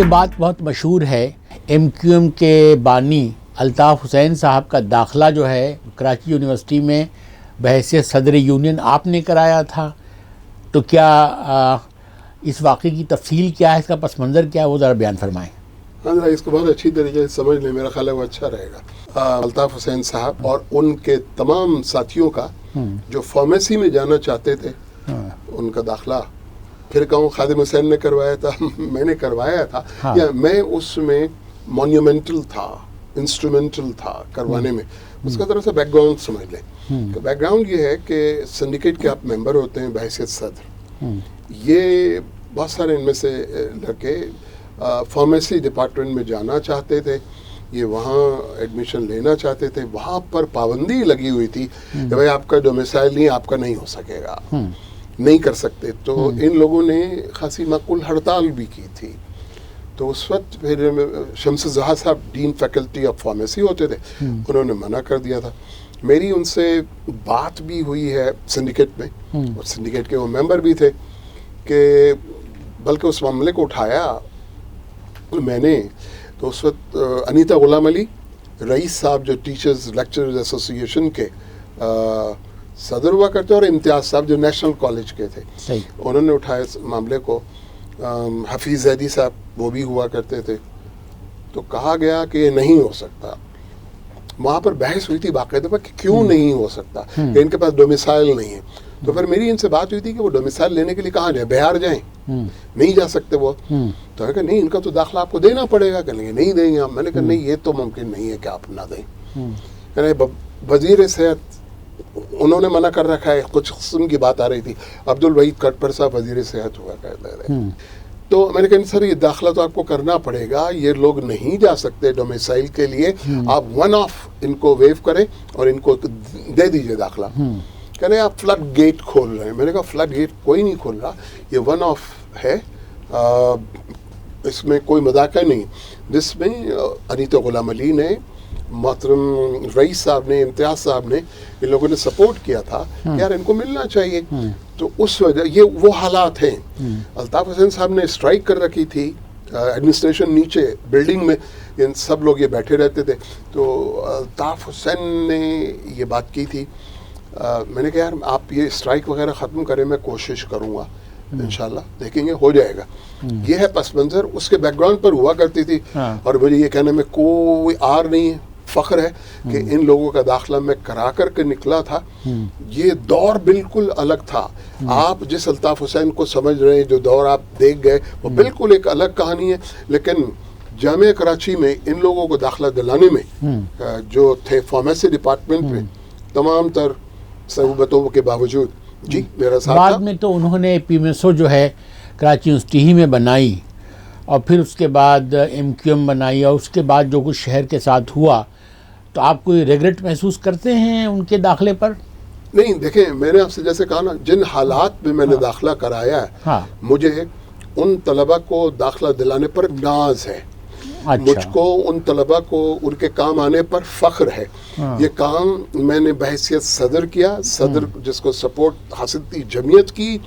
یہ بات بہت مشہور ہے، ایم کیو ایم کے بانی الطاف حسین صاحب کا داخلہ جو ہے کراچی یونیورسٹی میں بحیثیت صدر یونین آپ نے کرایا تھا، تو کیا اس واقعے کی تفصیل کیا ہے، اس کا پس منظر کیا ہے، وہ ذرا بیان فرمائیں۔ ہاں ذرا اس کو بہت اچھی طریقے سے سمجھ لیں، میرا خیال ہے وہ اچھا رہے گا۔ الطاف حسین صاحب اور ان کے تمام ساتھیوں کا جو فارمیسی میں جانا چاہتے تھے، ان کا داخلہ پھر کہوں خادم حسین نے کروایا تھا، میں نے کروایا تھا، یا میں اس میں مونیومنٹل تھا، انسٹرومنٹل تھا کروانے میں۔ اس کا ذرا سا بیک گراؤنڈ سمجھ لیں۔ بیک گراؤنڈ یہ ہے کہ سنڈیکیٹ کے آپ ممبر ہوتے ہیں بحیثیت صدر، یہ بہت سارے ان میں سے لڑکے فارمیسی ڈپارٹمنٹ میں جانا چاہتے تھے، یہ وہاں ایڈمیشن لینا چاہتے تھے، وہاں پر پابندی لگی ہوئی تھی کہ بھائی آپ کا ڈومیسائل نہیں، آپ کا نہیں ہو سکے گا، نہیں کر سکتے۔ تو ان لوگوں نے خاصی معقول ہڑتال بھی کی تھی۔ تو اس وقت پھر شمس الضحیٰ صاحب ڈین فیکلٹی آف فارمیسی ہوتے تھے، انہوں نے منع کر دیا تھا۔ میری ان سے بات بھی ہوئی ہے سنڈیکیٹ میں، اور سنڈیکیٹ کے وہ ممبر بھی تھے، کہ بلکہ اس معاملے کو اٹھایا میں نے تو اس وقت انیتا غلام علی رئیس صاحب جو ٹیچرز لیکچرز ایسوسیشن کے صدر ہوا کرتے، اور امتیاز صاحب جو نیشنل کالج کے تھے، انہوں نے اٹھایا اس معاملے کو۔ حفیظ زیدی صاحب وہ بھی ہوا کرتے تھے۔ تو کہا گیا کہ یہ نہیں ہو سکتا۔ وہاں پر بحث ہوئی تھی باقاعدہ کہ کیوں نہیں ہو سکتا، کہ ان کے پاس ڈومیسائل نہیں ہے۔ تو پھر میری ان سے بات ہوئی تھی کہ وہ ڈومیسائل لینے کے لیے کہاں جائیں، بہار جائیں، نہیں جا سکتے وہ۔ تو ہے کہ نہیں، ان کا تو داخلہ آپ کو دینا پڑے گا۔ کہیں گے نہیں دیں گے ہم۔ میں نے کہا نہیں، یہ تو ممکن نہیں ہے کہ آپ نہ دیں۔ یعنی وزیر صحت انہوں نے منع کر رکھا ہے، کچھ قسم کی بات آ رہی تھی، عبدالوحید کٹپر صاحب وزیر صحت ہوا کرتے تھے۔ تو میں نے کہا سر یہ داخلہ تو آپ کو کرنا پڑے گا، یہ لوگ نہیں جا سکتے ڈومیسائل کے لیے، آپ ون آف ان کو ویو کریں اور ان کو دے دیجئے داخلہ۔ کہہ رہے آپ فلڈ گیٹ کھول رہے ہیں۔ میں نے کہا فلڈ گیٹ کوئی نہیں کھول رہا، یہ ون آف ہے، اس میں کوئی مذاق نہیں۔ جس میں انیتا غلام علی نے، محترم رئیس صاحب نے، امتیاز صاحب نے، ان لوگوں نے سپورٹ کیا تھا کہ یار ان کو ملنا چاہیے۔ تو اس وجہ یہ وہ حالات ہیں۔ الطاف حسین صاحب نے اسٹرائک کر رکھی تھی، ایڈمنسٹریشن نیچے بلڈنگ میں ان سب لوگ یہ بیٹھے رہتے تھے۔ تو الطاف حسین نے یہ بات کی تھی، میں نے کہا یار آپ یہ اسٹرائک وغیرہ ختم کریں، میں کوشش کروں گا، انشاءاللہ دیکھیں گے ہو جائے گا۔ یہ ہے پس منظر، اس کے بیک گراؤنڈ پر ہوا کرتی تھی۔ اور مجھے یہ کہنے میں کوئی آر نہیں ہے، فخر ہے کہ ان لوگوں کا داخلہ میں کرا کر کے نکلا تھا۔ یہ دور بالکل الگ تھا۔ آپ جس الطاف حسین کو سمجھ رہے ہیں، جو دور آپ دیکھ گئے، وہ بالکل ایک الگ کہانی ہے۔ لیکن جامعہ کراچی میں ان لوگوں کو داخلہ دلانے میں جو تھے فارمیسی ڈپارٹمنٹ میں، تمام تر صعوبتوں کے باوجود، جی میرا ساتھ بعد میں تو انہوں نے پی ایم ایس او جو ہے کراچی یونیورسٹی ہی میں بنائی، اور پھر اس کے بعد ایم کیو ایم بنائی، اور اس کے بعد جو کچھ شہر کے ساتھ ہوا، تو آپ کوئی ریگریٹ محسوس کرتے ہیں ان کے داخلے پر؟ نہیں، دیکھیں میں نے آپ سے جیسے کہا نا، جن حالات میں نے داخلہ کرایا ہے، مجھے ان طلبہ کو داخلہ دلانے پر ناز ہے۔ مجھ کو ان طلبہ کو ان کے کام آنے پر فخر ہے۔ یہ کام میں نے بحیثیت صدر کیا، صدر جس کو سپورٹ حاصل تھی جمعیت کی،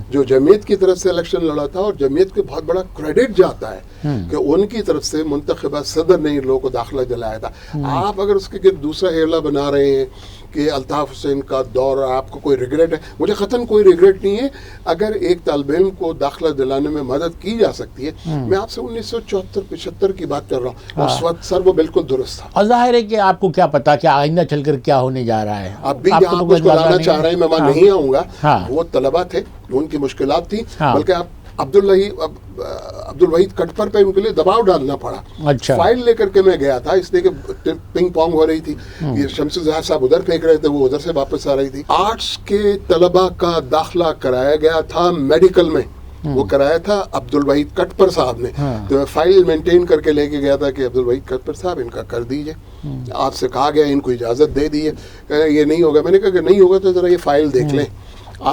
جو جمعیت کی طرف سے الیکشن لڑا تھا، اور جمعیت کو بہت بڑا کریڈٹ جاتا ہے کہ ان کی طرف سے منتخبہ صدر نے ان لوگوں کو داخلہ دلایا تھا۔ آپ اگر اس کے گرد دوسرا ہیرلا بنا رہے ہیں کہ الطاف حسین کا دور آپ کو کوئی ریگریٹ ہے، مجھے قطعاً کوئی ریگریٹ نہیں ہے۔ اگر ایک طالب علم کو داخلہ دلانے میں مدد کی جا سکتی ہے، میں آپ سے 1974-75 کی بات کر رہا ہوں، اس وقت سر وہ بالکل درست تھا۔ اور ظاہر ہے کہ آپ کو کیا پتا کہ آئندہ چل کر کیا ہونے جا رہا ہے۔ اب بھی جہاں آپ اس کو لانا چاہ رہے ہیں، میں وہاں نہیں آؤں گا۔ وہ طلبہ تھے، ان کی مشکلات تھی، بلکہ آپ عبدالوحید کٹپر پہ ان کے لیے دباؤ ڈالنا پڑا۔ اچھا، فائل لے کر کے میں گیا تھا، اس لیے کہ پنگ پونگ ہو رہی تھی، یہ شمس الضحیٰ صاحب ادھر پھینک رہے تھے، وہ ادھر سے واپس آ رہی تھی۔ آرٹس کے طلبہ کا داخلہ کرایا گیا تھا میڈیکل میں، وہ کرایا تھا عبدالوحید کٹپر صاحب نے۔ تو میں فائل مینٹین کر کے لے کے گیا تھا کہ عبدالوحید کٹپر صاحب ان کا کر دیجئے، آپ سے کہا گیا ان کو اجازت دے دیجئے۔ یہ نہیں ہوگا۔ میں نے کہا کہ نہیں ہوگا تو ذرا یہ فائل دیکھ لیں،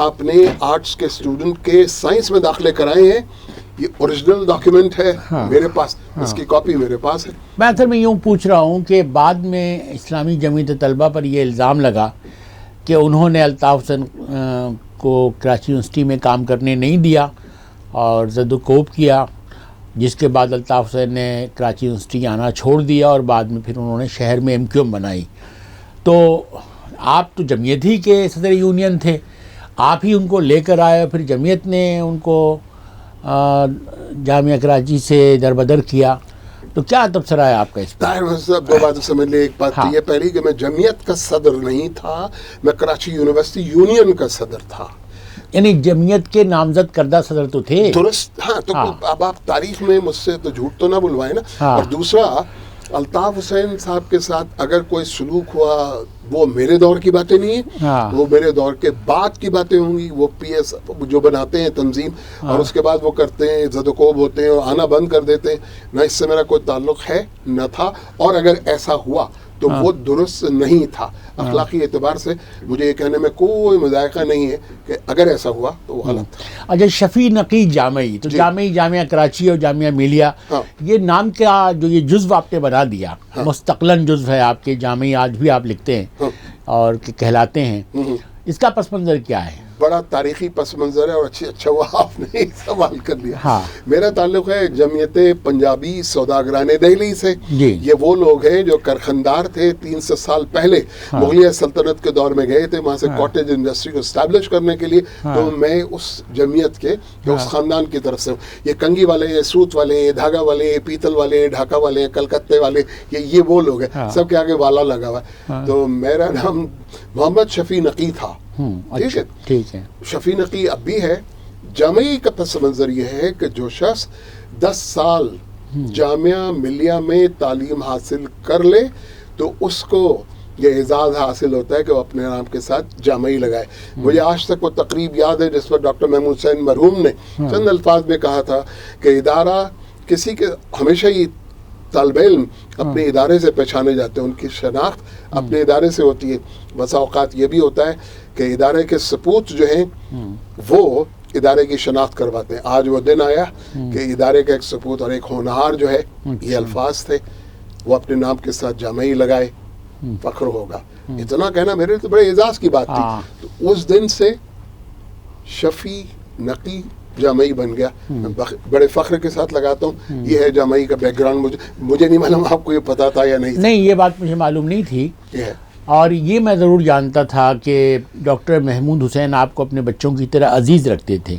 آپ نے آرٹس کے اسٹوڈنٹ کے سائنس میں داخلے کرائے ہیں، یہ اوریجنل ڈاکیومنٹ ہے میرے پاس، اس کی کاپی میرے پاس ہے۔ میں اصل میں یوں پوچھ رہا ہوں کہ بعد میں اسلامی جمعیت طلبہ پر یہ الزام لگا کہ انہوں نے الطاف حسین کو کراچی یونیورسٹی میں کام کرنے نہیں دیا اور زد و کوب کیا، جس کے بعد الطاف حسین نے کراچی یونیورسٹی آنا چھوڑ دیا اور بعد میں پھر انہوں نے شہر میں MQM بنائی. تو آپ تو جمعیت ہی کے صدر یونین تھے, آپ ہی ان کو لے کر آئے, پھر جمعیت نے ان کو جامعہ کراچی سے دربدر کیا. تو کیا تبصرہ ہے آپ کا اس پر؟ طاہر صاحب دو باتیں سمجھ لیں. ایک بات یہ پہلی کہ میں جمعیت کا صدر نہیں تھا, میں کراچی یونیورسٹی یونین کا صدر تھا. یعنی جمعیت کے نامزد کردہ صدر تو تھے. درست, ہاں. تو اب آپ تاریخ میں مجھ سے تو جھوٹ تو نہ بلوائیں نا. اور دوسرا, الطاف حسین صاحب کے ساتھ اگر کوئی سلوک ہوا وہ میرے دور کی باتیں نہیں ہیں, وہ میرے دور کے بعد کی باتیں ہوں گی. وہ PS جو بناتے ہیں تنظیم اور اس کے بعد وہ کرتے ہیں, زد و کوب ہوتے ہیں اور آنا بند کر دیتے ہیں. نہ اس سے میرا کوئی تعلق ہے نہ تھا, اور اگر ایسا ہوا تو وہ درست نہیں تھا. اخلاقی اعتبار سے مجھے یہ کہنے میں کوئی مذائقہ نہیں ہے کہ اگر ایسا ہوا تو وہ غلط تھا. اچھا, شفیع نقی جامعی, تو جامعی جامعہ کراچی اور جامعہ ملیہ, یہ نام کا جو یہ جزو آپ نے بنا دیا, مستقلاً جزو ہے آپ کے, جامعی آج بھی آپ لکھتے ہیں اور کہلاتے ہیں, اس کا پس منظر کیا ہے؟ بڑا تاریخی پس منظر ہے, اور اچھا ہوا آپ نے سوال کر لیا. میرا تعلق ہے جمعیت پنجابی سوداگران دہلی سے. یہ وہ لوگ ہیں جو کارخاندار تھے, 300 سال پہلے مغلیہ سلطنت کے دور میں گئے تھے وہاں سے کاٹیج انڈسٹری کو اسٹیبلش کرنے کے لیے. تو میں اس جمعیت کے, اس خاندان کی طرف سے ہوں. یہ کنگھی والے ہیں, سوت والے ہیں, دھاگا والے ہیں, پیتل والے ہیں, ڈھاکہ والے ہیں, کلکتے والے, یہ وہ لوگ ہیں. سب کے آگے والا لگا ہوا ہے. تو میرا نام محمد شفیع نقی تھا. ٹھیک ہے. شفیع نقی اب بھی ہے. جامعی کا پس منظر یہ ہے کہ جو شخص 10 سال جامعہ ملیہ میں تعلیم حاصل کر لے تو اس کو یہ اعزاز حاصل ہوتا ہے کہ وہ اپنے نام کے ساتھ جامعی لگائے. مجھے آج تک وہ تقریب یاد ہے جس پر ڈاکٹر محمود حسین مرحوم نے چند الفاظ میں کہا تھا کہ ادارہ کسی کے, ہمیشہ ہی طالب علم اپنے ادارے سے پہچانے جاتے ہیں, ان کی شناخت اپنے ادارے سے ہوتی ہے. بسا اوقات یہ بھی ہوتا ہے کہ ادارے کے سپوت جو ہیں وہ ادارے کی شناخت کرواتے ہیں. آج وہ دن آیا کہ ادارے کا ایک سپوت اور ایک ہونہار جو ہے, یہ الفاظ تھے, وہ اپنے نام کے ساتھ جامعی لگائے, فخر ہوگا. اتنا کہنا میرے تو بڑے اعزاز کی بات تھی. تو اس دن سے شفیع نقی جامعی بن گیا. بڑے فخر کے ساتھ لگاتا ہوں. یہ ہے جامعی کا بیک گراؤنڈ. مجھے نہیں معلوم آپ کو یہ پتا تھا یا نہیں. نہیں, یہ بات مجھے معلوم نہیں تھی. اور یہ میں ضرور جانتا تھا کہ ڈاکٹر محمود حسین آپ کو اپنے بچوں کی طرح عزیز رکھتے تھے.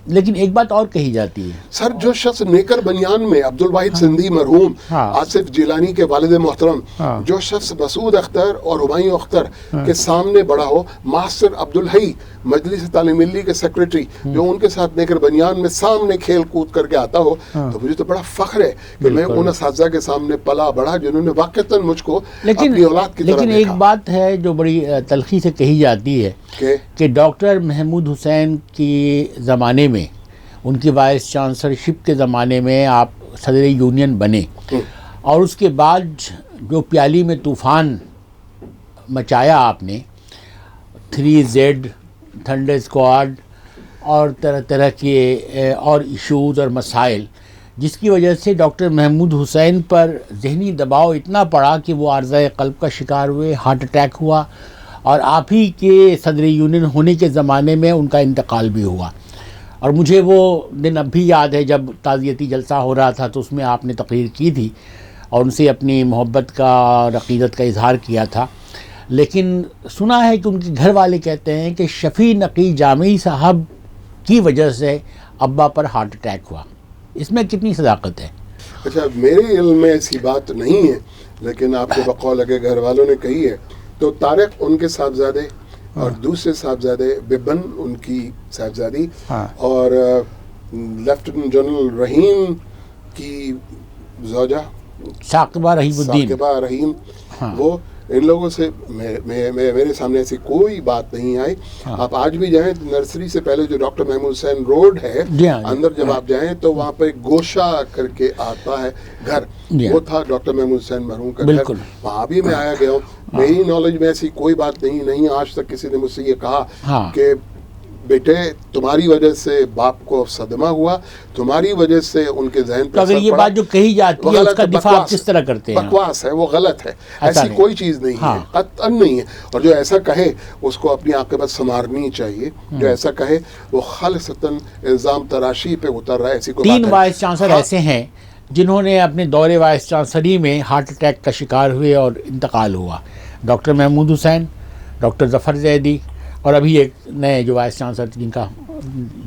لیکن ایک بات اور کہی جاتی ہے سر, جو شخص نیکر بنیان میں عبدالواحد سندھی مرحوم, آصف جیلانی کے والد محترم, جو شخص مسعود اختر اور ہمایوں اختر کے سامنے بڑا ہو, ماسٹر عبدالحی مجلس تعلیم ملی کے سیکریٹری جو ان کے ساتھ نیکر بنیان میں سامنے کھیل کود کر کے آتا ہو, تو مجھے تو بڑا فخر ہے کہ میں ان اساتذہ کے سامنے پلا بڑھا جنہوں نے واقعتاً مجھ کو اپنی اولاد کی طرح دیکھا. لیکن ایک بات ہے جو بڑی تلخی سے کہی جاتی ہے کہ ڈاکٹر محمود حسین کی زمانے میں, ان کی وائس چانسلرشپ کے زمانے میں آپ صدر یونین بنے, اور اس کے بعد جو پیالی میں طوفان مچایا آپ نے, 3Z, تھنڈر اسکواڈ اور طرح طرح کے اور ایشوز اور مسائل, جس کی وجہ سے ڈاکٹر محمود حسین پر ذہنی دباؤ اتنا پڑا کہ وہ عارضہ قلب کا شکار ہوئے, ہارٹ اٹیک ہوا, اور آپ ہی کے صدر یونین ہونے کے زمانے میں ان کا انتقال بھی ہوا. اور مجھے وہ دن اب بھی یاد ہے جب تعزیتی جلسہ ہو رہا تھا تو اس میں آپ نے تقریر کی تھی اور ان سے اپنی محبت کا اور عقیدت کا اظہار کیا تھا. لیکن سنا ہے کہ ان کے گھر والے کہتے ہیں کہ شفیع نقی جامعی صاحب کی وجہ سے ابا پر ہارٹ اٹیک ہوا. اس میں کتنی صداقت ہے؟ اچھا, میرے علم میں ایسی بات نہیں ہے, لیکن آپ کے بقول اگر گھر والوں نے کہی ہے تو طارق ان کے صاحبزادے اور دوسرے صاحبزادے ببن ان کی صاحبزادی, اور لیفٹیننٹ جنرل رحیم کی زوجہ ثاقبہ رحیم, وہ ان لوگوں سے میرے سامنے ایسی کوئی بات نہیں آئی. آپ آج بھی جائیں تو نرسری سے پہلے جو ڈاکٹر محمود حسین روڈ ہے اندر جب آپ جائیں تو وہاں پہ گوشہ کر کے آتا ہے گھر, وہ تھا ڈاکٹر محمود حسین مرحوم کا گھر. وہاں بھی میں آیا گیا ہوں. میری نالج میں ایسی کوئی بات نہیں آج تک کسی نے مجھ سے یہ کہا کہ بیٹے تمہاری وجہ سے باپ کو صدمہ ہوا, تمہاری وجہ سے ان کے ذہن تو پر اگر اثر یہ پڑا. بات جو کہی جاتی ہے اس کا دفاع آپ کس طرح کرتے ہیں؟ بکواس ہے, وہ غلط ہے, ایسی نہیں. کوئی چیز نہیں ہے, قطعاً نہیں ہے. اور جو ایسا کہے اس کو اپنی عاقبت سنوارنی چاہیے. جو ایسا کہے وہ خالصتاً الزام تراشی پہ اتر رہا ہے. ایسی کوئی 3 وائس چانسلر ایسے ہیں جنہوں نے اپنے دور وائس چانسلری میں ہارٹ اٹیک کا شکار ہوئے اور انتقال ہوا. ڈاکٹر محمود حسین, ڈاکٹر ظفر زیدی, اور ابھی ایک نئے جو وائس چانسلر جن کا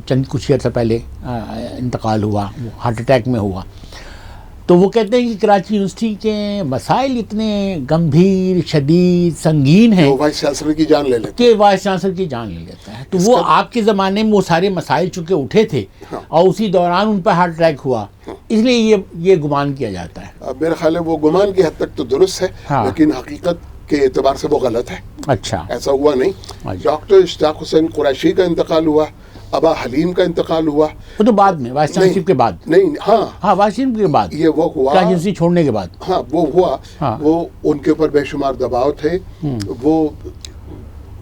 چند کچھ عرصہ پہلے انتقال ہوا, وہ ہارٹ اٹیک میں ہوا. تو وہ کہتے ہیں کہ کراچی یونیورسٹی کے مسائل اتنے گمبھیر, شدید, سنگین ہیں وائس چانسلر کی جان لے لیتے کہ وائس چانسلر کی جان لے لیتا ہے. تو وہ آپ کے زمانے میں وہ سارے مسائل چونکہ اٹھے تھے اور اسی دوران ان پر ہارٹ اٹیک ہوا, اس لیے یہ گمان کیا جاتا ہے. میرا خیال ہے وہ گمان کی حد تک تو درست ہے, لیکن حقیقت کے اعتبار سے وہ غلط ہے. اچھا, ایسا ہوا نہیں. ڈاکٹر اشتیاق حسین قریشی کا انتقال ہوا, ابا حلیم کا انتقال ہوا, وہ تو بعد میں وائس چانسلر کے بعد. نہیں, ہاں وائس چانسلر کے بعد, یہ وہ ہوا یونیورسٹی چھوڑنے کے بعد. ہاں وہ ہوا. وہ ان کے اوپر بے شمار دباؤ تھے, وہ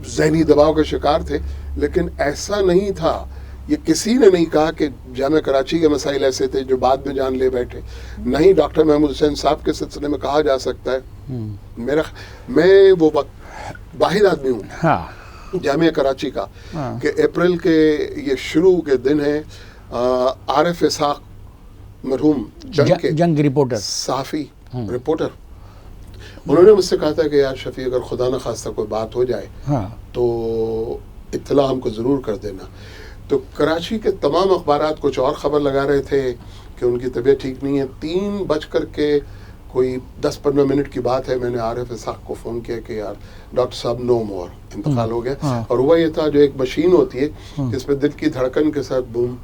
ذہنی دباؤ کے شکار تھے, لیکن ایسا نہیں تھا. یہ کسی نے نہیں کہا کہ جامعہ کراچی کے مسائل ایسے تھے جو بعد میں جان لے بیٹھے. نہیں, ڈاکٹر محمود حسین صاحب کے سلسلے میں کہا جا سکتا ہے. میں وہ واحد آدمی ہوں جامعہ کراچی کا کہ اپریل کے یہ شروع کے دن ہیں. عارف اسحاق مرحوم جنگ رپورٹر, صحافی رپورٹر, انہوں نے مجھ سے کہا تھا کہ یار شفیع اگر خدا نہ خواستہ کوئی بات ہو جائے تو اطلاع ہم کو ضرور کر دینا. تو کراچی کے تمام اخبارات کچھ اور خبر لگا رہے تھے کہ ان کی طبیعت ٹھیک نہیں ہے. 3:10-15 کی بات ہے, میں نے عارف اسحاق کو فون کیا کہ یار ڈاکٹر صاحب نو مور, انتقال ہو گیا. اور ہوا یہ تھا, جو ایک مشین ہوتی ہے جس پہ دل کی دھڑکن کے ساتھ بوم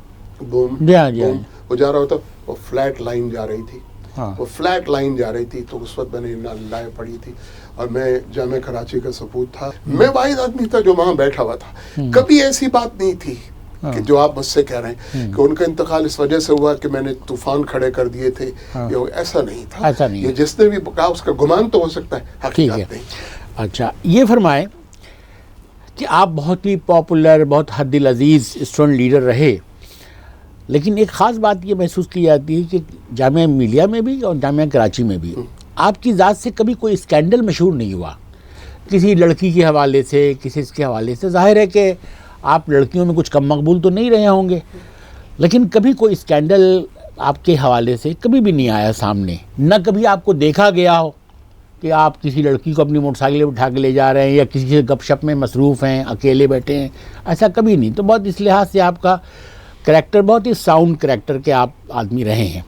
بوم بوم ہو جا رہا ہوتا, وہ فلیٹ لائن جا رہی تھی. وہ فلیٹ لائن جا رہی تھی. تو اس وقت میں نے لائے پڑھی تھی اور میں جامعہ کراچی کا سپوت تھا. میں واحد آدمی تھا جو وہاں بیٹھا ہوا تھا. کبھی ایسی بات نہیں تھی کہ جو آپ مجھ سے کہہ رہے ہیں کہ ان کا انتقال اس وجہ سے ہوا کہ میں نے طوفان کھڑے کر دیے تھے. ایسا نہیں تھا. یہ جس نے بھی کہا اس کا گمان تو ہو سکتا ہے, حقیقت نہیں. اچھا, یہ فرمائیں کہ آپ بہت ہی پاپولر, بہت حد العزیز اسٹوڈنٹ لیڈر رہے, لیکن ایک خاص بات یہ محسوس کی جاتی ہے کہ جامعہ ملیہ میں بھی اور جامعہ کراچی میں بھی آپ کی ذات سے کبھی کوئی اسکینڈل مشہور نہیں ہوا. کسی لڑکی کے حوالے سے, کسی اس کے حوالے سے. ظاہر ہے کہ آپ لڑکیوں میں کچھ کم مقبول تو نہیں رہے ہوں گے, لیکن کبھی کوئی اسکینڈل آپ کے حوالے سے کبھی بھی نہیں آیا سامنے. نہ کبھی آپ کو دیکھا گیا ہو کہ آپ کسی لڑکی کو اپنی موٹر سائیکل اٹھا کے لے جا رہے ہیں یا کسی سے گپ شپ میں مصروف ہیں, اکیلے بیٹھے ہیں, ایسا کبھی نہیں. تو بہت اس لحاظ سے آپ کا کریکٹر بہت ہی ساؤنڈ کریکٹر کے آپ آدمی رہے ہیں.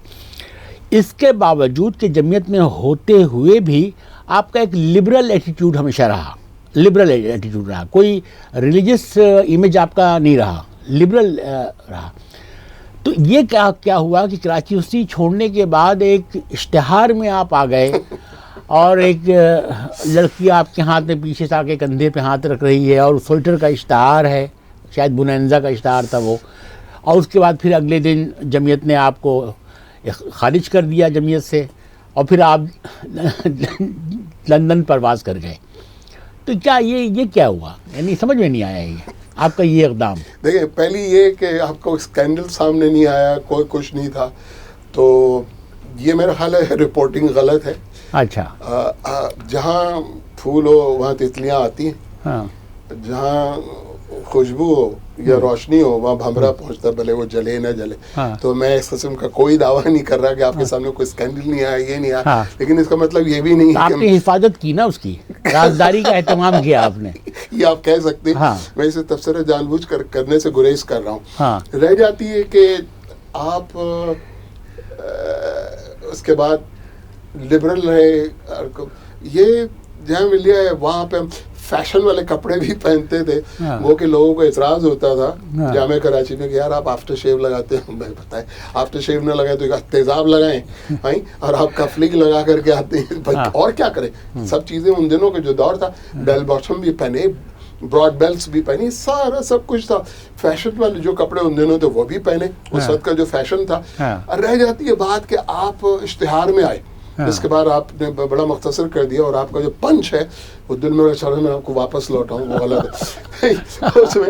اس کے باوجود کہ جمعیت میں ہوتے ہوئے بھی آپ کا ایک لبرل ایٹیٹیوڈ ہمیشہ رہا, لبرل ایٹیٹیوڈ رہا. کوئی ریلیجس امیج آپ کا نہیں رہا, لبرل رہا. تو یہ کیا ہوا کہ کراچی یونیورسٹی چھوڑنے کے بعد ایک اشتہار میں آپ آ گئے اور ایک لڑکی آپ کے ہاتھ میں پیچھے سے آ کے کندھے پہ ہاتھ رکھ رہی ہے اور سویٹر کا اشتہار ہے, شاید بونانزا کا اشتہار تھا وہ, اور اس کے بعد پھر اگلے دن جمعیت نے آپ کو خارج کر دیا جمعیت سے اور پھر آپ لندن پرواز کر گئے. تو کیا یہ کیا ہوا؟ یعنی سمجھ میں نہیں آیا یہ آپ کا یہ اقدام. دیکھیں, پہلی یہ کہ آپ کو اسکینڈل سامنے نہیں آیا, کوئی کچھ نہیں تھا, تو یہ میرا خیال ہے رپورٹنگ غلط ہے. اچھا, جہاں پھول ہو وہاں تتلیاں آتی ہیں, جہاں خوشبو ہو یا روشنی ہو وہاں بھمرا پہنچتا, بھلے وہ جلے نہ جلے. تو میں اس قسم کا کوئی دعویٰ نہیں کر رہا کہ آپ کے سامنے کوئی اسکینڈل نہیں آیا, یہ نہیں آیا, لیکن اس کا مطلب یہ بھی نہیں آپ نے حفاظت کی نا, اس کی رازداری کا اہتمام کیا آپ نے, یہ آپ کہہ سکتے ہیں. میں اسے تبصرہ جان بوجھ کر کرنے سے گریز کر رہا ہوں. رہ جاتی ہے کہ آپ اس کے بعد لبرل رہے. یہ جہاں ملیہ ہے وہاں پہ ہم فیشن والے کپڑے بھی پہنتے تھے. وہ کہ لوگوں کو اعتراض ہوتا تھا جامعہ کراچی میں کہ یار آپ آفٹر شیو لگاتے ہیں. میں بتائیں, آفٹر شیو نہ لگائے تو تیزاب لگائیں اور آپ کفلنگ لگا کر کے آتے ہیں, اور کیا کریں. سب چیزیں ان دنوں کے جو دور تھا, بیل باٹم بھی پہنے, براڈ بیلٹس بھی پہنی, سارا سب کچھ تھا. فیشن والے جو کپڑے ان دنوں تھے وہ بھی پہنے, اس وقت کا جو فیشن تھا. رہ جاتی ہے بات کہ آپ اشتہار میں آئے, اس کے بعد آپ نے بڑا مختصر کر دیا, اور آپ کا جو پنچ ہے وہ دل میں چڑھا, میں آپ کو واپس لوٹاؤں, وہ غلط ہے. اس میں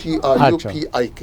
TRUPIK,